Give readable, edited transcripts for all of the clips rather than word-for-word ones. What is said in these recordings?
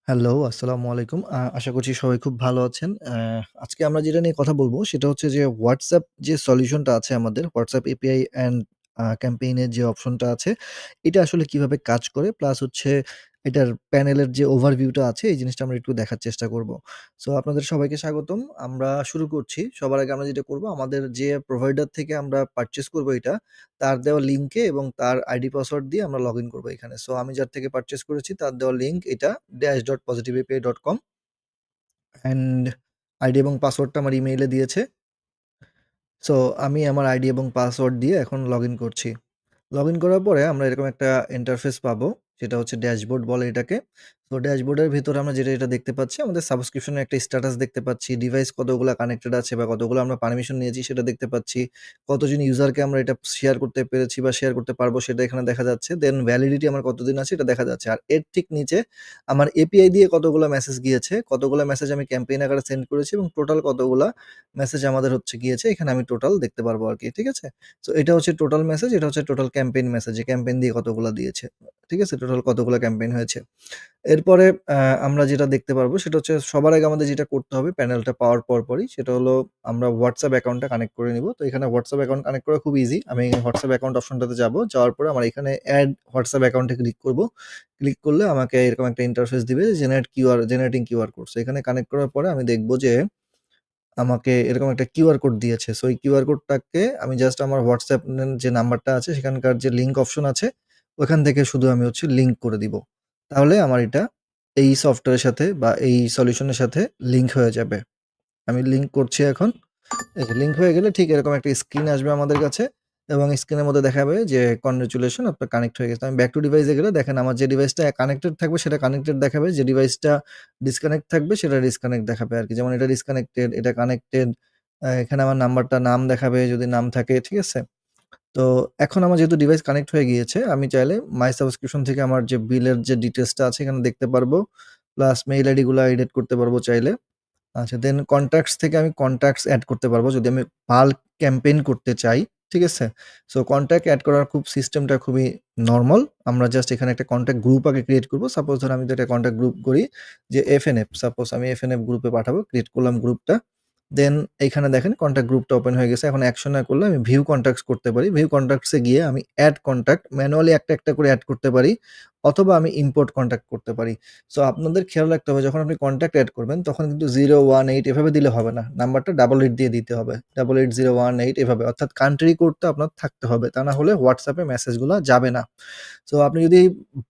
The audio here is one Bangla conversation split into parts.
হ্যালো, আসসালামু আলাইকুম। আশা করছি সবাই খুব ভালো আছেন। আজকে আমরা যেটা নিয়ে কথা বলব সেটা হচ্ছে যে WhatsApp যে সলিউশনটা আছে আমাদের WhatsApp API অ্যান্ড ক্যাম্পেইন এর যে অপশনটা আছে, এটা আসলে কিভাবে কাজ করে প্লাস হচ্ছে এটার প্যানেলের যে ওভারভিউটা আছে এই জিনিসটা আমরা একটু দেখার চেষ্টা করব। সো আপনাদের সবাইকে স্বাগতম। আমরা শুরু করছি। সবার আগে আমরা যেটা করব আমাদের যে প্রোভাইডার থেকে আমরা পারচেজ করব এটা, তার দেওয়া লিঙ্কে এবং তার আইডি পাসওয়ার্ড দিয়ে আমরা লগইন করব এখানে। সো আমি যার থেকে পারচেজ করেছি তার দেওয়া লিঙ্ক এটা dash.positiveapi.com অ্যান্ড আইডি এবং পাসওয়ার্ডটা আমার ইমেইলে দিয়েছে। সো আমি আমার আইডি এবং পাসওয়ার্ড দিয়ে এখন লগইন করছি। লগইন করার পরে আমরা এরকম একটা ইন্টারফেস পাবো। যেটা হচ্ছে ড্যাশবোর্ড বলে এটাকে। তো ড্যাশবোর্ডের ভিতরে আমরা যেটা দেখতে পাচ্ছি আমাদের সাবস্ক্রিপশনের একটা স্ট্যাটাস দেখতে পাচ্ছি। ডিভাইস কতগুলা কানেক্টেড আছে বা কতগুলো আমরা পারমিশন নিয়েছি সেটা দেখতে পাচ্ছি। কতজন ইউজারকে আমরা এটা শেয়ার করতে পেরেছি বা শেয়ার করতে পারবো সেটা এখানে দেখা যাচ্ছে। দেন ভ্যালিডিটি আমার কতদিন আছে এটা দেখা যাচ্ছে। আর এর ঠিক নিচে আমার এপিআই দিয়ে কতগুলা মেসেজ গিয়েছে, কতগুলা মেসেজ আমি ক্যাম্পেইন আকারে সেন্ড করেছি এবং টোটাল কতগুলা মেসেজ আমাদের হচ্ছে গিয়েছে এখানে আমি টোটাল দেখতে পারবো আরকি। ঠিক আছে? সো এটা হচ্ছে টোটাল মেসেজ, এটা হচ্ছে টোটাল ক্যাম্পেইন মেসেজ যে ক্যাম্পেইন দিয়ে কতগুলা দিয়েছে। ঠিক আছে? টোটাল কতগুলা ক্যাম্পেইন হয়েছে। এরপরে আমরা যেটা দেখতে পারবো সেটা হচ্ছে সবার আগে আমাদের যেটা করতে হবে প্যানেলটা পাওয়ার পরপরই সেটা হলো আমরা WhatsApp অ্যাকাউন্টটা কানেক্ট করে নিবো। তো এখানে WhatsApp অ্যাকাউন্ট কানেক্ট করা খুব ইজি। আমি WhatsApp অ্যাকাউন্ট অপশনটাতে যাবো। যাওয়ার পরে আমার এখানে এড WhatsApp অ্যাকাউন্টে ক্লিক করব। ক্লিক করলে আমাকে এরকম একটা ইন্টারফেস দিবে জেনারেটিং কিউআর কোড। সো এখানে কানেক্ট করার পরে আমি দেখব যে আমাকে এরকম একটা কিউআর কোড দিয়েছে। সো এই কিউআর কোডটাকে আমি জাস্ট আমার WhatsApp যে নাম্বারটা আছে সেখানকার যে লিঙ্ক অপশন আছে, ওখান থেকে শুধু আমি হচ্ছে লিঙ্ক করে দিব। তাহলে আমার এটা এই সফটওয়্যারের সাথে বা এই সলিউশনের সাথে লিঙ্ক হয়ে যাবে। আমি লিঙ্ক করছি এখন। এই যে লিঙ্ক হয়ে গেলে ঠিক এরকম একটা স্ক্রিন আসবে আমাদের কাছে এবং স্ক্রিনের মধ্যে দেখাবে যে কনগ্রাচুলেশন আপনার কানেক্ট হয়ে গেছে। আমি ব্যাক টু ডিভাইসে গেলে দেখেন আমার যে ডিভাইসটা কানেক্টেড থাকবে সেটা কানেক্টেড দেখাবে। যে ডিভাইসটা ডিসকানেক্ট থাকবে সেটা ডিসকানেক্ট দেখাবে আরকি। যেমন এটা ডিসকানেক্টেড, এটা কানেক্টেড। এখানে আমার নাম্বারটা নাম দেখাবে যদি নাম থাকে, ঠিক আছে? তো এখন আমার যেহেতু ডিভাইস কানেক্ট হয়ে গিয়েছে, আমি চাইলে মাই সাবস্ক্রিপশন থেকে আমার যে বিলের যে ডিটেইলসটা আছে এখানে দেখতে পারবো। প্লাস মেইল আইডি গুলা এডিট করতে পারবো চাইলে। আচ্ছা দেন কনট্যাক্টস থেকে আমি কনট্যাক্টস এড করতে পারবো যদি আমি বাল্ক ক্যাম্পেইন করতে চাই। ঠিক আছে? সো কনট্যাক্ট এড করার সিস্টেমটা খুবই নরমাল। আমরা জাস্ট এখানে একটা কনট্যাক্ট গ্রুপ আগে ক্রিয়েট করব। সাপোজ ধরেন আমি যদি একটা কনট্যাক্ট গ্রুপ করি যে এফএনএফ, সাপোজ আমি এফএনএফ গ্রুপে পাঠাবো। ক্রিয়েট করলাম গ্রুপটা। দেন এইখানে দেখেন কনট্যাক্ট গ্রুপটা ওপেন হয়ে গেছে। এখন অ্যাকশন না করলে আমি ভিউ কনট্যাক্টস করতে পারি। ভিউ কনট্যাক্টস এ গিয়ে আমি এড কনট্যাক্ট ম্যানুয়ালি একটা করে এড করতে পারি অথবা আমি ইম্পোর্ট কনট্যাক্ট করতে পারি। সো আপনাদের খেয়াল রাখতে হবে যখন আপনি কনট্যাক্ট এড করবেন তখন কিন্তু 018 এভাবে দিলে হবে না। নাম্বারটা 88 দিয়ে দিতে হবে। 88018 এভাবে। অর্থাৎ কান্ট্রি কোডটা আপনার থাকতে হবে। তা না হলে WhatsApp এ মেসেজগুলা যাবে না। সো আপনি যদি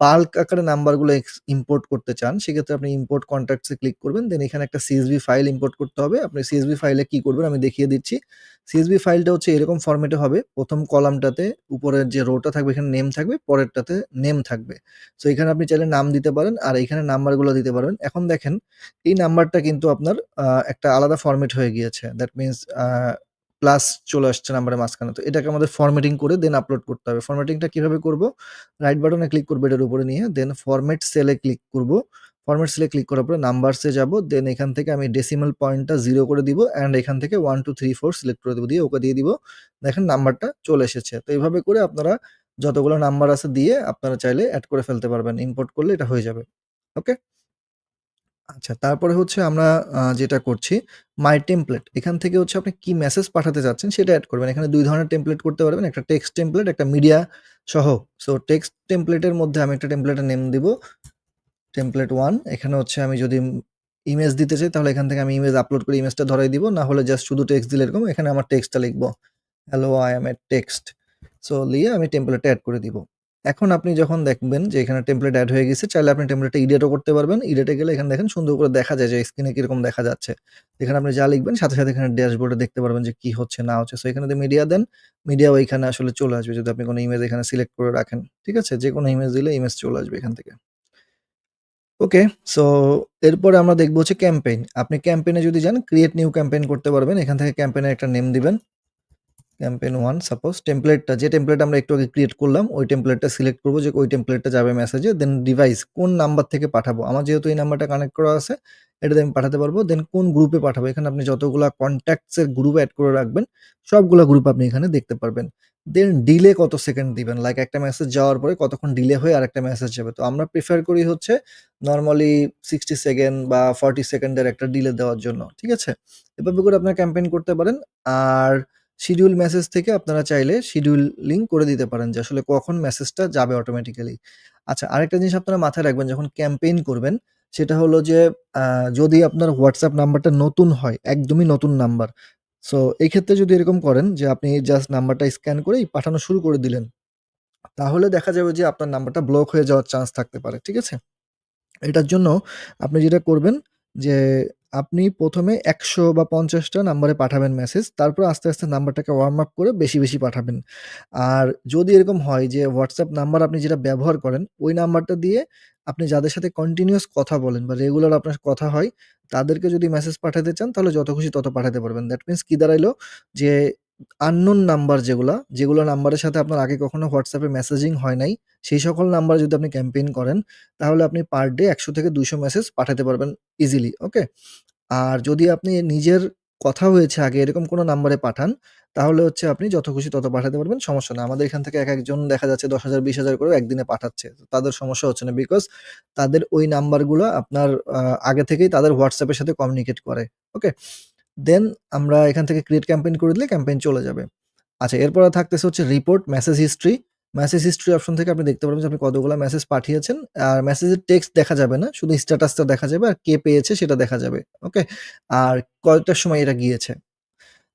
বাল্ক আকারে নাম্বারগুলো ইম্পোর্ট করতে চান, সেক্ষেত্রে আপনি ইম্পোর্ট কনট্যাক্টস এ ক্লিক করবেন। দেন এখানে একটা CSV ফাইল ইম্পোর্ট করতে হবে। আপনি CSV ফাইলে কি করবেন আমি দেখিয়ে দিচ্ছি। CSV ফাইলটা হচ্ছে এরকম ফরম্যাটে হবে। ১ম কলামটাতে উপরের যে রোটা থাকবে এখানে নেম থাকবে, পরেরটাতে নেম থাকবে। সো এখানে আপনি চাইলে নাম দিতে পারেন আর এখানে নাম্বারগুলো দিতে পারবেন। এখন দেখেন এই নাম্বারটা কিন্তু আপনার একটা আলাদা ফরম্যাট হয়ে গিয়েছে। দ্যাট মিনস প্লাস চলে আসছে নাম্বারের মাঝখানে। তো এটাকে আমাদের ফরম্যাটিং করে দেন আপলোড করতে হবে। ফরম্যাটিংটা কিভাবে করব? রাইট বাটনে ক্লিক করব এটার উপরে নিয়ে দেন ফরম্যাট সেলে ক্লিক করব। ফরম্যাট সেলে ক্লিক করার পরে নাম্বারসে যাব। দেন এখান থেকে আমি ডেসিমাল পয়েন্টটা 0 করে দিব অ্যান্ড এখান থেকে 1 2 3 4 সিলেক্ট করে দেব। দিয়ে ওকে দিয়ে দিব। দেখেন নাম্বারটা চলে এসেছে। তো এভাবে করে আপনারা যতগুলো নাম্বার আছে দিয়ে আপনারা চাইলে এড করে ফেলতে পারবেন। ইম্পোর্ট করলে এটা হয়ে যাবে। ওকে? আচ্ছা, তারপরে হচ্ছে আমরা যেটা করছি মাই টেমপ্লেট। এখান থেকে হচ্ছে আপনি কি মেসেজ পাঠাতে চাচ্ছেন সেটা এড করবেন। এখানে ২ ধরনের টেমপ্লেট করতে পারবেন। একটা টেক্সট টেমপ্লেট, একটা মিডিয়া সহ। সো টেক্সট টেমপ্লেটের মধ্যে আমি একটা টেমপ্লেটের নেম দিব। টেমপ্লেট 1 এখানে হচ্ছে আমি যদি ইমেজ দিতে চাই তাহলে এখান থেকে আমি ইমেজ আপলোড করে ইমেজটা ধরাই দিব। না হলে জাস্ট শুধু টেক্সট দিলে এরকম এখানে আমার টেক্সটটা লিখব। Hello, I am A text. So লিয়ে আমি টেমপ্লেটটা এড করে দিব। এখন আপনি যখন দেখবেন যে এখানে টেমপ্লেট এড হয়ে গেছে, চাইলে আপনি টেমপ্লেটটা এডিটও করতে পারবেন। এডিটে গেলে এখানে দেখেন সুন্দর করে দেখা যায় যে স্ক্রিনে কিরকম দেখা যাচ্ছে। এখানে আপনি যা লিখবেন সাথে এখানে ড্যাশবোর্ডে দেখতে পারবেন যে কি হচ্ছে না হচ্ছে। সো এখানে যদি মিডিয়া দেন, মিডিয়া ওইখানে আসলে চলে আসবে যদি আপনি কোনো ইমেজ এখানে সিলেক্ট করে রাখেন। ঠিক আছে? যেকোনো ইমেজ দিলে ইমেজ চলে আসবে এখান থেকে। ওকে। সো এরপরে আমরা দেখব হচ্ছে ক্যাম্পেইন। আপনি ক্যাম্পেইন এ যদি যান ক্রিয়েট নিউ ক্যাম্পেইন করতে পারবেন। এখান থেকে ক্যাম্পেইন এর একটা নেম দিবেন। ক্যাম্পেইন 1 সাপোজ টেমপ্লেটটা যে টেমপ্লেট আমরা একটু আগে ক্রিয়েট করলাম ওই টেমপ্লেটটা সিলেক্ট করব যে ওই টেমপ্লেটটা যাবে মেসেজে। দেন ডিভাইস কোন নাম্বার থেকে পাঠাবো। আমার যেহেতু এই নাম্বারটা কানেক্ট করা আছে এটাতে আমি পাঠাতে পারবো। দেন কোন গ্রুপে পাঠাবো। এখানে আপনি যতগুলা কনট্যাক্টস এর গ্রুপ এড করে রাখবেন সবগুলা গ্রুপ আপনি এখানে দেখতে পারবেন। দেন ডিলে কত সেকেন্ড দিবেন। লাইক একটা মেসেজ যাওয়ার পরে কতক্ষণ ডিলে হয়ে আরেকটা মেসেজ যাবে। তো আমরা প্রেফার করি হচ্ছে নরমালি 60 সেকেন্ড বা 40 সেকেন্ডের একটা ডিলে দেওয়ার জন্য। ঠিক আছে? এভাবে করে আপনারা ক্যাম্পেইন করতে পারেন। আর শিডিউল মেসেজ থেকে আপনারা চাইলে শিডিউলিং করে দিতে পারেন যে আসলে কখন মেসেজটা যাবে অটোমেটিক্যালি। আচ্ছা, আরেকটা জিনিস আপনারা মাথায় রাখবেন যখন ক্যাম্পেইন করবেন, সেটা হলো যে আ যদি আপনার WhatsApp নাম্বারটা নতুন হয়, একদমই নতুন নাম্বার। সো এই ক্ষেত্রে যদি এরকম করেন যে আপনি জাস্ট নাম্বারটা স্ক্যান করেই পাঠানো শুরু করে দিলেন, তাহলে দেখা যাবে যে আপনার নাম্বারটা ব্লক হয়ে যাওয়ার চান্স থাকতে পারে। ঠিক আছে? এটার জন্য আপনি যেটা করবেন যে, আপনি ১ম এ ১০০ বা ৫০ টা নাম্বারে পাঠাবেন মেসেজ। তারপর আস্তে, আস্তে নাম্বারটাকে ওয়ার্ম আপ করে বেশি, বেশি পাঠাবেন। আর যদি এরকম হয় যে WhatsApp নাম্বার আপনি যেটা ব্যবহার করেন, ওই নাম্বারটা দিয়ে আপনি যাদের সাথে কন্টিনিউয়াস কথা বলেন বা রেগুলার আপনার কথা হয়, তাদেরকে যদি মেসেজ পাঠাতে চান তাহলে যত খুশি তত পাঠাতে পারবেন। দ্যাট মিনস কি দাঁড়াইলো যে unknown নাম্বার যেগুলো নাম্বারের সাথে আপনার আগে কখনো WhatsApp এ মেসেজিং হয় নাই, সেই সকল নাম্বারে যদি আপনি ক্যাম্পেইন করেন তাহলে আপনি পার ডে ১০০ থেকে ২০০ মেসেজ পাঠাতে পারবেন ইজিলি, ওকে? আর যদি আপনি নিজের কথা হয়েছে আগে এরকম কোনো নাম্বারে পাঠান, তাহলে হচ্ছে আপনি যত খুশি তত পাঠাতে পারবেন, সমস্যা না। আমাদের এখান থেকে একেকজন দেখা যাচ্ছে ১০,০০০ ২০,০০০ করেও একদিনে পাঠাচ্ছে। তো তাদের সমস্যা হচ্ছে না। বিকজ তাদের ওই নাম্বারগুলো আপনার আগে থেকেই তাদের WhatsApp এর সাথে কমিউনিকেট করে, ওকে? দেন আমরা এখান থেকে ক্রিয়েট ক্যাম্পেইন করে দিলে ক্যাম্পেইন চলে যাবে। আচ্ছা, এরপরে থাকতেছে হচ্ছে report message history. Message history option থেকে আপনি দেখতে পারবেন যে আপনি কতগুলা মেসেজ পাঠিয়েছেন। আর মেসেজের টেক্সট দেখা যাবে না। শুধু স্ট্যাটাসটা দেখা যাবে আর কে পেয়েছে সেটা দেখা যাবে। ওকে? আর কয়টার সময় এটা গিয়েছে।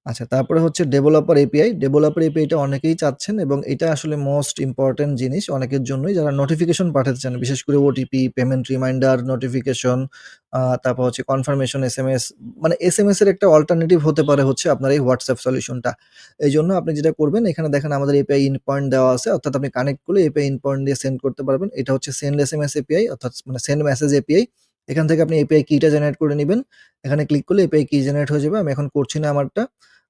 আচ্ছা, তারপরে হচ্ছে ডেভেলপার এপিআই। ডেভেলপার এপিআইটা অনেকেই চাচ্ছেন এবং এটা আসলে মোস্ট ইম্পোর্টেন্ট জিনিস অনেকের জন্যই যারা নোটিফিকেশন পাঠাতে চান। বিশেষ করে ওটিপি, পেমেন্ট রিমাইন্ডার, নোটিফিকেশন, তারপর হচ্ছে কনফার্মেশন এসএমএস। মানে এসএমএস এর একটা অল্টারনেটিভ হতে পারে হচ্ছে আপনার এই WhatsApp সলিউশনটা। এইজন্য আপনি যেটা করবেন এখানে দেখেন আমাদের এপিআই ইন পয়েন্ট দেওয়া আছে। অর্থাৎ আপনি কানেক্ট করলে এপিআই ইন পয়েন্ট দিয়ে সেন্ড করতে পারবেন। এটা হচ্ছে সেন্ড এসএমএস এপিআই অর্থাৎ মানে সেন্ড মেসেজ এপিআই। এখান থেকে আপনি এপিআই কিটা জেনারেট করে নিবেন। এখানে ক্লিক করলে এপিআই কি জেনারেট হয়ে যাবে। আমি এখন করছি না আমারটা।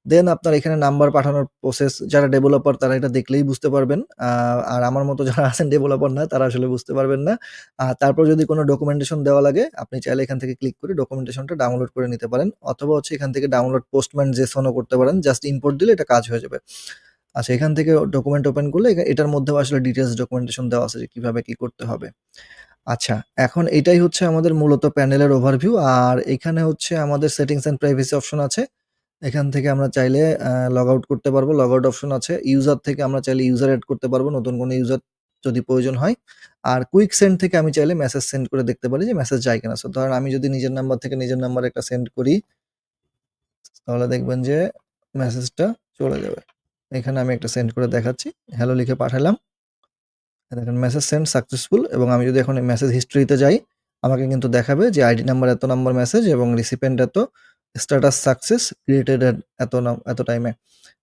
দেন আপনার এখানে নাম্বার পাঠানোর প্রসেস যারা ডেভেলপার তারা এটা দেখলেই বুঝতে পারবেন। আর আমার মতো যারা আছেন ডেভেলপার না তারা আসলে বুঝতে পারবেন না। তারপর যদি কোনো ডকুমেন্টেশন দেওয়া লাগে আপনি চাইলে এখান থেকে ক্লিক করে ডকুমেন্টেশনটা ডাউনলোড করে নিতে পারেন। অথবা হচ্ছে এখান থেকে ডাউনলোড পোস্টম্যান জেসনও করতে পারেন। জাস্ট ইম্পোর্ট দিলে এটা কাজ হয়ে যাবে। আচ্ছা, এখান থেকে ডকুমেন্ট ওপেন করলে এটার মধ্যেও আসলে ডিটেইলস ডকুমেন্টেশন দেওয়া আছে যে কিভাবে কি করতে হবে। আচ্ছা, এখন এটাই হচ্ছে আমাদের মূলত প্যানেলের ওভারভিউ। আর এখানে হচ্ছে আমাদের সেটিংস অ্যান্ড প্রাইভেসি অপশন আছে। এখান থেকে আমরা চাইলে লগ আউট করতে পারবো। লগ আউট অপশন আছে। ইউজার থেকে আমরা চাইলে ইউজার এড করতে পারবো, নতুন কোনো ইউজার যদি প্রয়োজন হয়। আর কুইক সেন্ড থেকে আমি চাইলে মেসেজ সেন্ড করে দেখতে পারি যে মেসেজ যায় কিনা। সো ধরেন আমি যদি নিজের নাম্বার থেকে নিজের নাম্বারে একটা সেন্ড করি, তাহলে দেখবেন যে মেসেজটা চলে যাবে। এখানে আমি একটা সেন্ড করে দেখাচ্ছি। হ্যালো লিখে পাঠালাম। দেখেন মেসেজ সেন্ড সাকসেসফুল এবং আমি যদি এখন এই মেসেজ হিস্ট্রিতে যাই, আমাকে কিন্তু দেখাবে যে আইডি নাম্বার এত নম্বর মেসেজ এবং রিসিপিয়েন্ট এত, স্ট্যাটাস সাকসেস ক্রিয়েটেড এট এত টাইমে।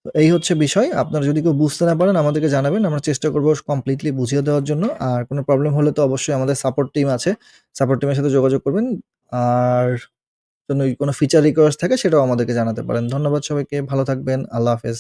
তো এই হচ্ছে বিষয়। আপনারা যদি কেউ বুঝতে না পারেন আমাদেরকে জানাবেন। আমরা চেষ্টা করব কমপ্লিটলি বুঝিয়ে দেওয়ার জন্য। আর কোনো প্রবলেম হলে তো অবশ্যই আমাদের সাপোর্ট টিম আছে। সাপোর্ট টিমের সাথে যোগাযোগ করবেন। আর কোনো ফিচার রিকোয়েস্ট থাকে সেটাও আমাদেরকে জানাতে পারেন। ধন্যবাদ সবাইকে। ভালো থাকবেন। আল্লাহ হাফেজ।